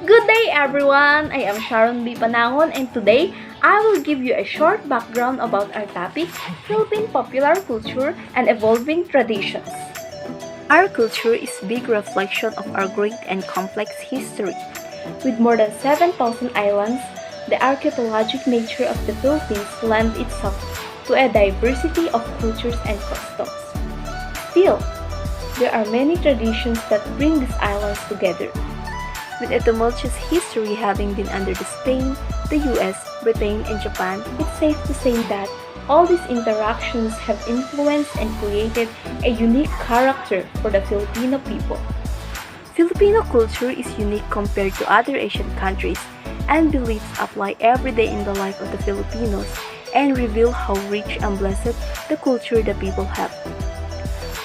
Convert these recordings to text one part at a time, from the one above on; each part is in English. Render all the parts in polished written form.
Good day everyone! I am Sharon B. Panangon and today I will give you a short background about our topic, Philippine popular culture and evolving traditions. Our culture is a big reflection of our great and complex history. With more than 7,000 islands, the archipelagic nature of the Philippines lends itself to a diversity of cultures and customs. Still, there are many traditions that bring these islands together. With a tumultuous history having been under the Spain, the US, Britain, and Japan, it's safe to say that all these interactions have influenced and created a unique character for the Filipino people. Filipino culture is unique compared to other Asian countries, and beliefs apply every day in the life of the Filipinos and reveal how rich and blessed the culture the people have.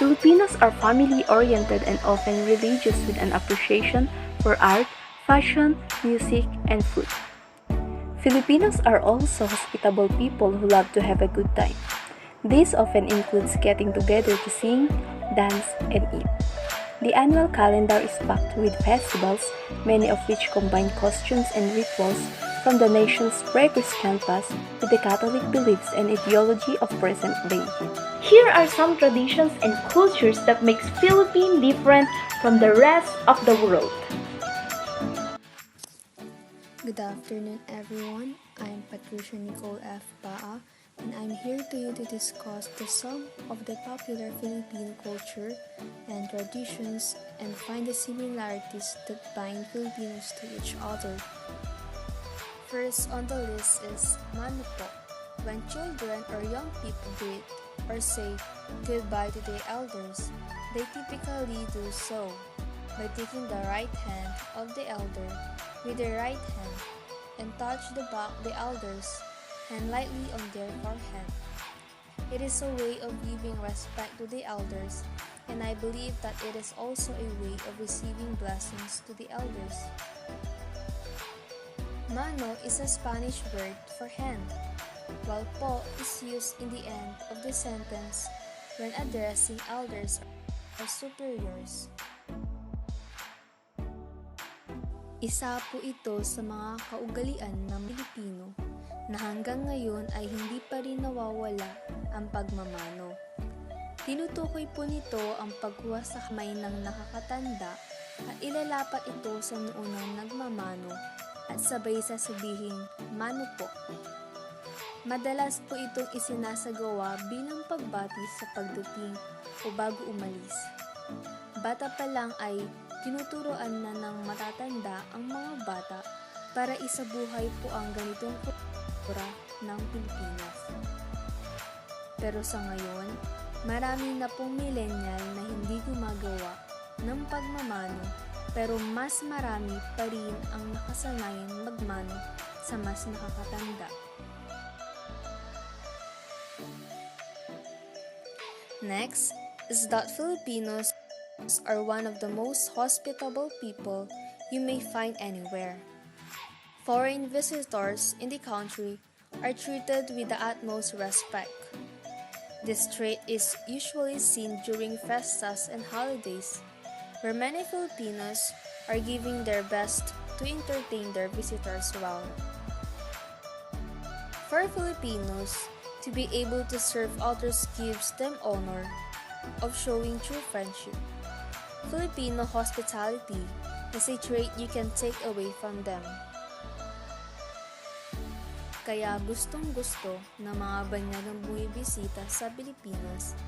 Filipinos are family-oriented and often religious with an appreciation for art, fashion, music, and food. Filipinos are also hospitable people who love to have a good time. This often includes getting together to sing, dance, and eat. The annual calendar is packed with festivals, many of which combine costumes and rituals from the nation's pre-Christian past with the Catholic beliefs and ideology of present day. Here are some traditions and cultures that makes Philippines different from the rest of the world. Good afternoon, everyone. I'm Patricia Nicole F. Baa, and I'm here to discuss some of the popular Philippine culture and traditions and find the similarities that bind Filipinos to each other. First on the list is Mano po, when children or young people greet or say goodbye to their elders. They typically do so by taking the right hand of the elder with their right hand and touch the elders hand lightly on their forehead. It is a way of giving respect to the elders, and I believe that it is also a way of receiving blessings to the elders. Mano is a Spanish word for hand, while po is used in the end of the sentence when addressing elders or superiors. Isa po ito sa mga kaugalian ng Pilipino na hanggang ngayon ay hindi pa rin nawawala ang pagmamano. Tinutukoy po nito ang pagkuha sa kamay ng nakakatanda at ilalapat ito sa noo ng nagmamano at sabay sasabihin, "Mano po." Madalas po itong isinasagawa bilang pagbati sa pagdating o bago umalis. Bata pa lang ay tinuturuan na ng matatanda ang mga bata para isabuhay po ang ganitong kultura ng Pilipinas. Pero sa ngayon, marami na pong millennial na hindi gumagawa ng pagmamano pero mas marami pa rin ang nakasanayan magmano sa mas nakakatanda. Next is that Filipinos are one of the most hospitable people you may find anywhere. Foreign visitors in the country are treated with the utmost respect. This trait is usually seen during festas and holidays, where many Filipinos are giving their best to entertain their visitors well. For Filipinos, to be able to serve others gives them honor of showing true friendship. Filipino hospitality is a trait you can take away from them. Kaya gustong-gusto ng mga banyagang bumibisita sa Pilipinas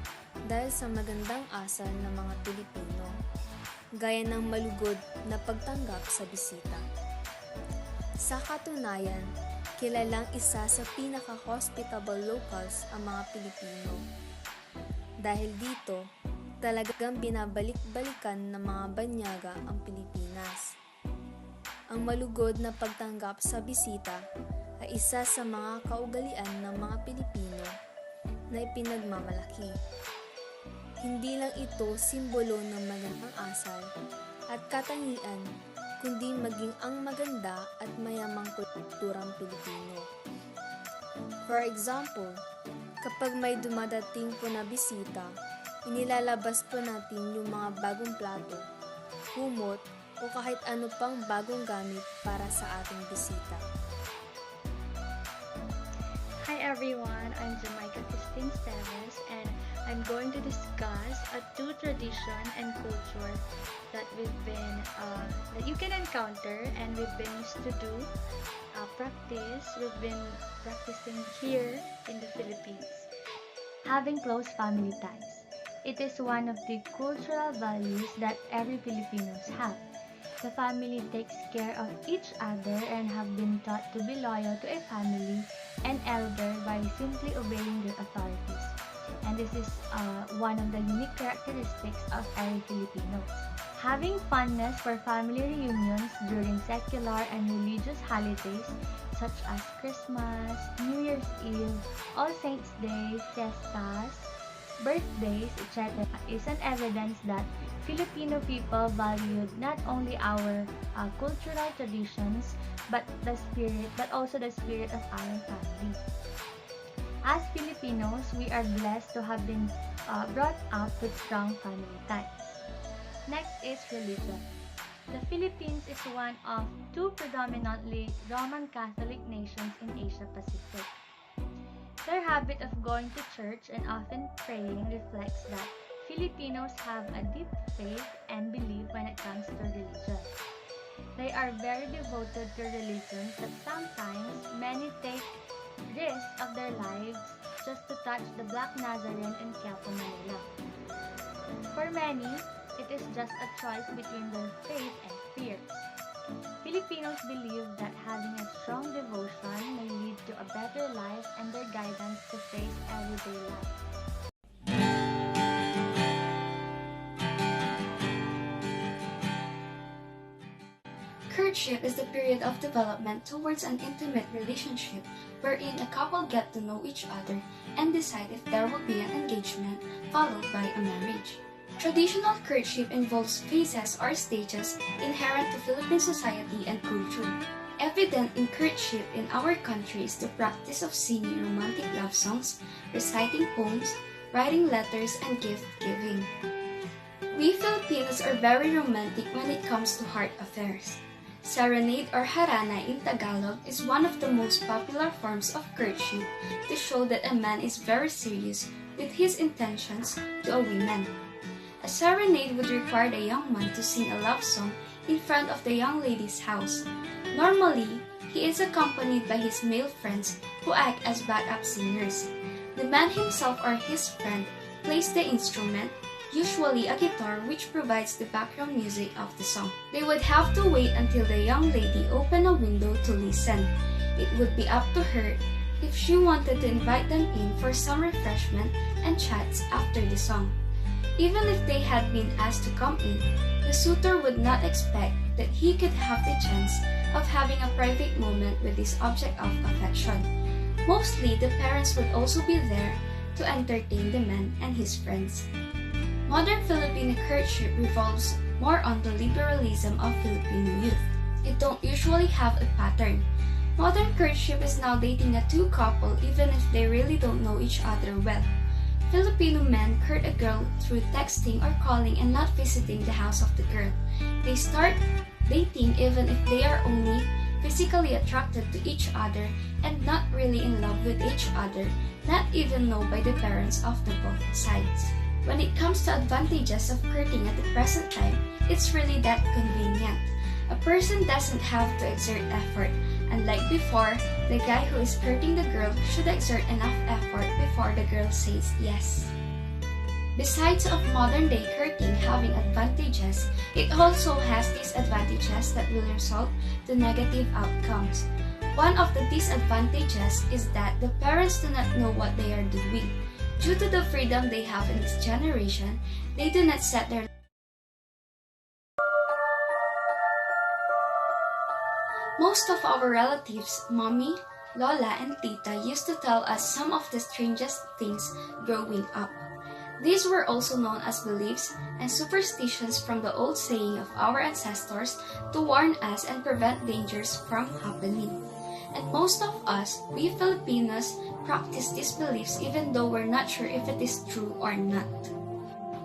dahil sa magandang asal ng mga Pilipino, gaya ng malugod na pagtanggap sa bisita. Sa katunayan, kilalang isa sa pinaka-hospitable locals ang mga Pilipino. Dahil dito, talagang binabalik-balikan ng mga banyaga ang Pilipinas. Ang malugod na pagtanggap sa bisita ay isa sa mga kaugalian ng mga Pilipino na ipinagmamalaki. Hindi lang ito simbolo ng magandang asal at katangian, kundi maging ang maganda at mayamang kulturang Pilipino. For example, kapag may dumadating po na bisita, inilalabas po natin yung mga bagong plato, kumot, o kahit ano pang bagong gamit para sa ating bisita. Hi everyone, I'm Jamaica Christine Steves and I'm going to discuss a two tradition and culture that that you can encounter and we've been used to do, we've been practicing here in the Philippines. Having close family ties. It is one of the cultural values that every Filipinos have. The family takes care of each other and have been taught to be loyal to a family and elder by simply obeying their authorities. And this is one of the unique characteristics of every Filipinos. Having fondness for family reunions during secular and religious holidays such as Christmas, New Year's Eve, All Saints' Day, fiestas, birthdays, etc. is an evidence that Filipino people valued not only our cultural traditions but also the spirit of our family. As Filipinos, we are blessed to have been brought up with strong family ties. Next is religion. The Philippines is one of two predominantly Roman Catholic nations in Asia Pacific. Their habit of going to church and often praying reflects that Filipinos have a deep faith and belief when it comes to religion. They are very devoted to religion that sometimes many take risks of their lives just to touch the Black Nazarene in Quiapo, Manila. For many, it is just a choice between their faith and fears. Filipinos believe that having a strong devotion may lead to a better life and their guidance to face everyday life. Courtship is the period of development towards an intimate relationship wherein a couple get to know each other and decide if there will be an engagement followed by a marriage. Traditional courtship involves phases or stages inherent to Philippine society and culture. Evident in courtship in our country is the practice of singing romantic love songs, reciting poems, writing letters, and gift-giving. We Filipinos are very romantic when it comes to heart affairs. Serenade or harana in Tagalog is one of the most popular forms of courtship to show that a man is very serious with his intentions to a woman. A serenade would require the young man to sing a love song in front of the young lady's house. Normally, he is accompanied by his male friends who act as backup singers. The man himself or his friend plays the instrument, usually a guitar, which provides the background music of the song. They would have to wait until the young lady opened a window to listen. It would be up to her if she wanted to invite them in for some refreshment and chats after the song. Even if they had been asked to come in, the suitor would not expect that he could have the chance of having a private moment with his object of affection. Mostly, the parents would also be there to entertain the man and his friends. Modern Filipino courtship revolves more on the liberalism of Filipino youth. It don't usually have a pattern. Modern courtship is now dating a two couple even if they really don't know each other well. Filipino men court a girl through texting or calling and not visiting the house of the girl. They start dating even if they are only physically attracted to each other and not really in love with each other, not even known by the parents of the both sides. When it comes to advantages of courting at the present time, it's really that convenient. A person doesn't have to exert effort. Unlike before, the guy who is courting the girl should exert enough effort before the girl says yes. Besides of modern-day courting having advantages, it also has disadvantages that will result to negative outcomes. One of the disadvantages is that the parents do not know what they are doing. Due to the freedom they have in this generation, they do not set their Most of our relatives, mommy, lola, and tita used to tell us some of the strangest things growing up. These were also known as beliefs and superstitions from the old saying of our ancestors to warn us and prevent dangers from happening. And most of us, we Filipinos, practice these beliefs even though we're not sure if it is true or not.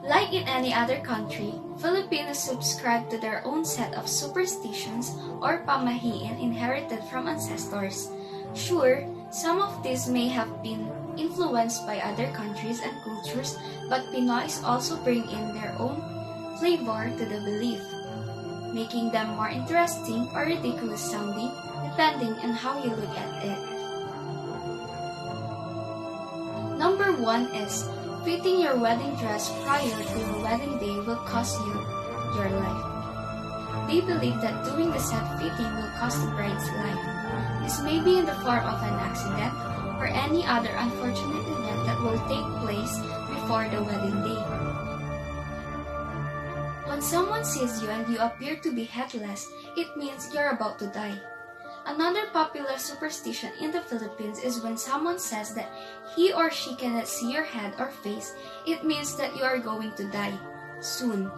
Like in any other country, Filipinos subscribe to their own set of superstitions or pamahiin inherited from ancestors. Sure, some of these may have been influenced by other countries and cultures, but Pinoys also bring in their own flavor to the belief, making them more interesting or ridiculous sounding depending on how you look at it. Number 1 is fitting your wedding dress prior to your wedding day will cost you your life. They believe that doing the set fitting will cost the bride's life. This may be in the form of an accident or any other unfortunate event that will take place before the wedding day. When someone sees you and you appear to be headless, it means you're about to die. Another popular superstition in the Philippines is when someone says that he or she cannot see your head or face, it means that you are going to die soon.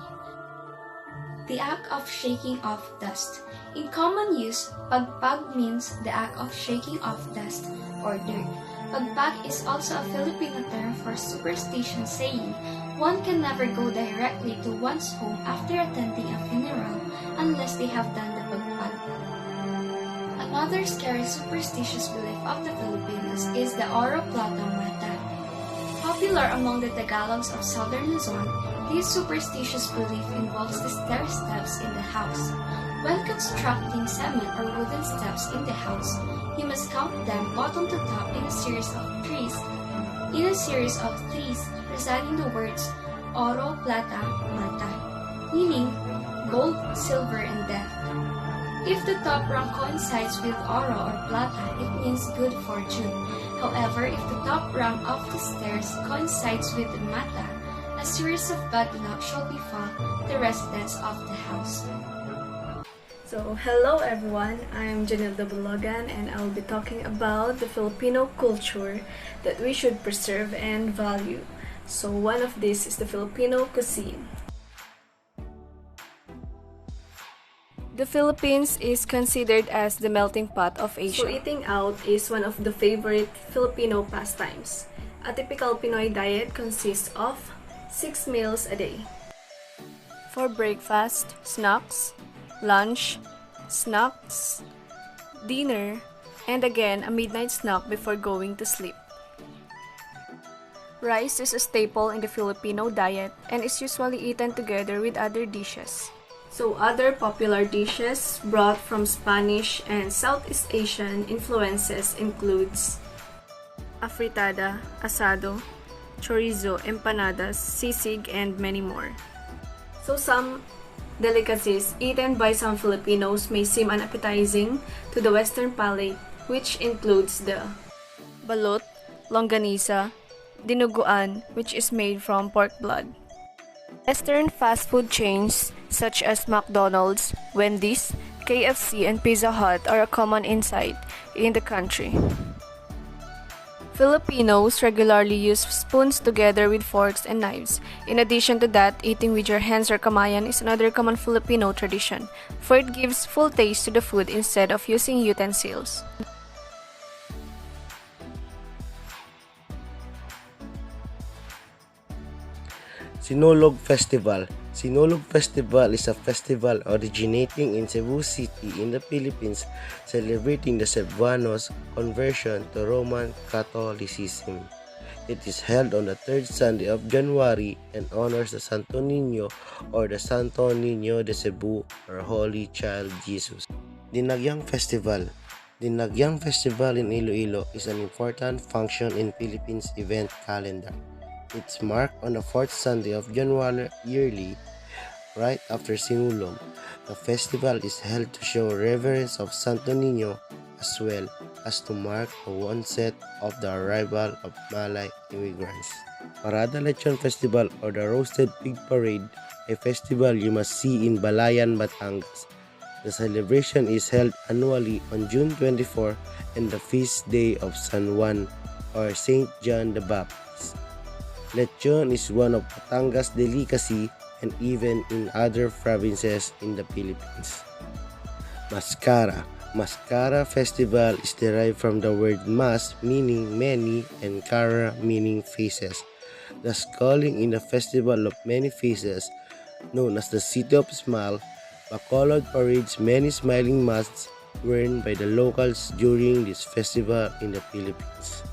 The act of shaking off dust. In common use, pagpag means the act of shaking off dust or dirt. Pagpag is also a Filipino term for superstition saying one can never go directly to one's home after attending a funeral unless they have done the pagpag. Another scary superstitious belief of the Filipinos is the Oro Plata Mata. Popular among the Tagalogs of Southern Luzon, this superstitious belief involves the stair steps in the house. When constructing cement or wooden steps in the house, you must count them bottom to top in a series of threes. Reciting the words Oro, Plata, Mata, meaning gold, silver, and death. If the top rung coincides with oro or plata, it means good fortune. However, if the top rung of the stairs coincides with the mata, a series of bad luck shall befall the residents of the house. So, hello everyone, I'm Janelle Bulagan and I'll be talking about the Filipino culture that we should preserve and value. So, one of these is the Filipino cuisine. The Philippines is considered as the melting pot of Asia. So eating out is one of the favorite Filipino pastimes. A typical Pinoy diet consists of 6 meals a day. For breakfast, snacks, lunch, snacks, dinner, and again a midnight snack before going to sleep. Rice is a staple in the Filipino diet and is usually eaten together with other dishes. So other popular dishes brought from Spanish and Southeast Asian influences includes afritada, asado, chorizo, empanadas, sisig, and many more. So some delicacies eaten by some Filipinos may seem unappetizing to the Western palate, which includes the balot, longganisa, dinuguan, which is made from pork blood. Western fast food chains such as McDonald's, Wendy's, KFC, and Pizza Hut are a common insight in the country. Filipinos regularly use spoons together with forks and knives. In addition to that, eating with your hands or kamayan is another common Filipino tradition, for it gives full taste to the food instead of using utensils. Sinulog Festival. Sinulog Festival is a festival originating in Cebu City in the Philippines, celebrating the Cebuanos' conversion to Roman Catholicism. It is held on the third Sunday of January and honors the Santo Niño or the Santo Niño de Cebu or Holy Child Jesus. Dinagyang Festival. Dinagyang Festival in Iloilo is an important function in Philippines event calendar. It's marked on the fourth Sunday of January yearly, right after Sinulog. The festival is held to show reverence of Santo Niño as well as to mark the onset of the arrival of Malay immigrants. Parada Lechon Festival or the Roasted Pig Parade, a festival you must see in Balayan, Batangas. The celebration is held annually on June 24 and the feast day of San Juan or Saint John the Baptist. Lechon is one of Batangas' delicacy and even in other provinces in the Philippines. Mascara. Mascara festival is derived from the word mas meaning many and cara meaning faces. thus calling in the festival of many faces, known as the City of Smile. Bacolod parades many smiling masks worn by the locals during this festival in the Philippines.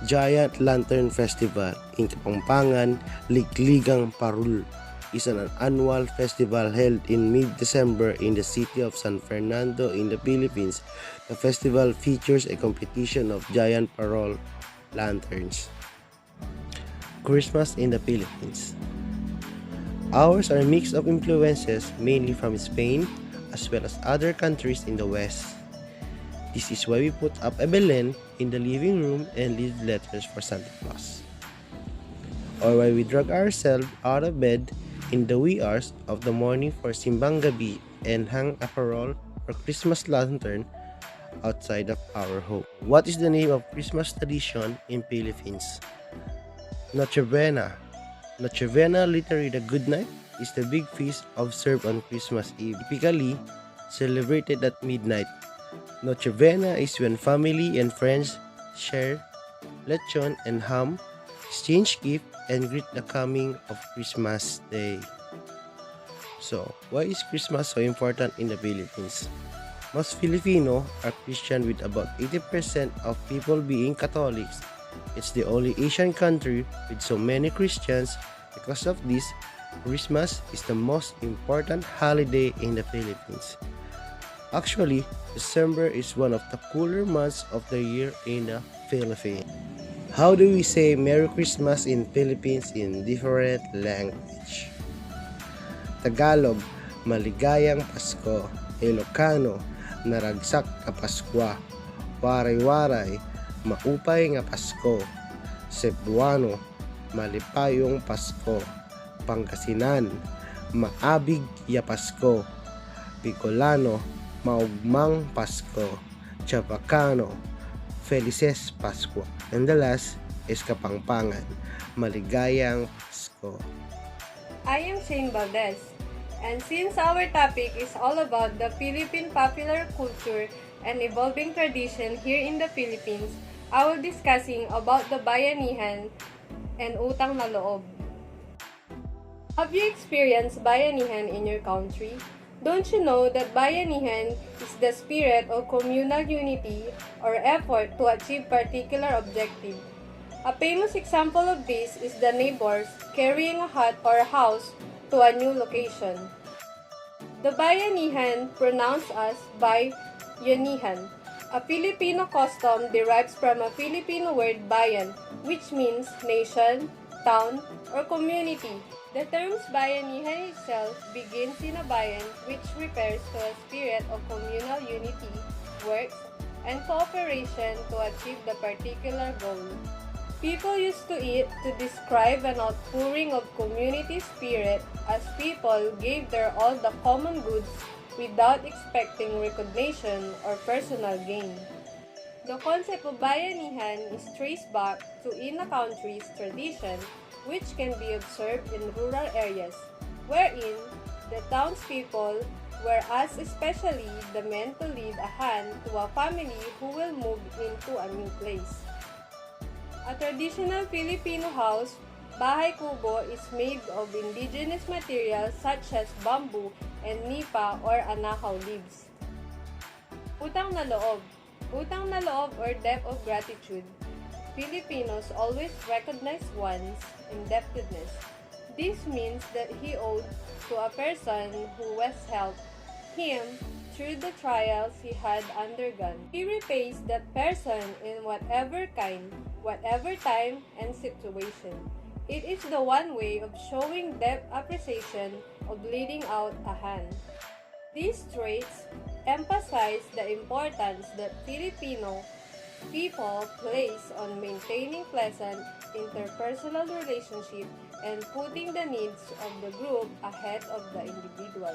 Giant Lantern Festival in Kapampangan, Ligligang Parul is an annual festival held in mid-December in the city of San Fernando in the Philippines. The festival features a competition of giant parol lanterns. Christmas in the Philippines. Ours are a mix of influences mainly from Spain as well as other countries in the West. This is why we put up a Belen in the living room and leave letters for Santa Claus. Or why we drag ourselves out of bed in the wee hours of the morning for Simbang Gabi and hang a parol or Christmas lantern outside of our home. What is the name of Christmas tradition in Philippines? Noche Buena. Noche Buena, literally the good night, is the big feast observed on Christmas Eve, typically celebrated at midnight. Noche Buena is when family and friends share lechon and ham, exchange gifts, and greet the coming of Christmas Day. So, why is Christmas so important in the Philippines? Most Filipino are Christian, with about 80% of people being Catholics. It's the only Asian country with so many Christians. Because of this, Christmas is the most important holiday in the Philippines. Actually, December is one of the cooler months of the year in the Philippines. How do we say Merry Christmas in Philippines in different language? Tagalog, Maligayang Pasko. Ilocano, Naragsak ka Paskwa. Waray-waray, Maupay nga Pasko. Cebuano, Malipayong Pasko. Pangasinan, Maabig ya Pasko. Bicolano, Maugmang Pasko. Chavacano, Felices Pasko. And the last is Kapampangan, Maligayang Pasko. I am Shane Valdez, and since our topic is all about the Philippine popular culture and evolving tradition here in the Philippines, I will discussing about the bayanihan and utang na loob. Have you experienced bayanihan in your country? Don't you know that bayanihan is the spirit of communal unity or effort to achieve particular objective? A famous example of this is the neighbors carrying a hut or a house to a new location. The bayanihan, pronounced as bayanihan, a Filipino custom, derives from a Filipino word bayan, which means nation, town, or community. The terms bayanihan itself begins in a bayan, which refers to a spirit of communal unity, works, and cooperation to achieve the particular goal. People used to it to describe an outpouring of community spirit as people gave their all the common goods without expecting recognition or personal gain. The concept of bayanihan is traced back to in a country's tradition, which can be observed in rural areas, wherein the townspeople were asked, especially the men, to lead a hand to a family who will move into a new place. A traditional Filipino house, bahay kubo, is made of indigenous materials such as bamboo and nipa or anahaw leaves. Utang na loob. Utang na loob or debt of gratitude. Filipinos always recognize one's indebtedness. This means that he owed to a person who has helped him through the trials he had undergone. He repays that person in whatever kind, whatever time and situation. It is the one way of showing debt appreciation, of leading out a hand. These traits emphasize the importance that Filipino people place on maintaining pleasant interpersonal relationship and putting the needs of the group ahead of the individual.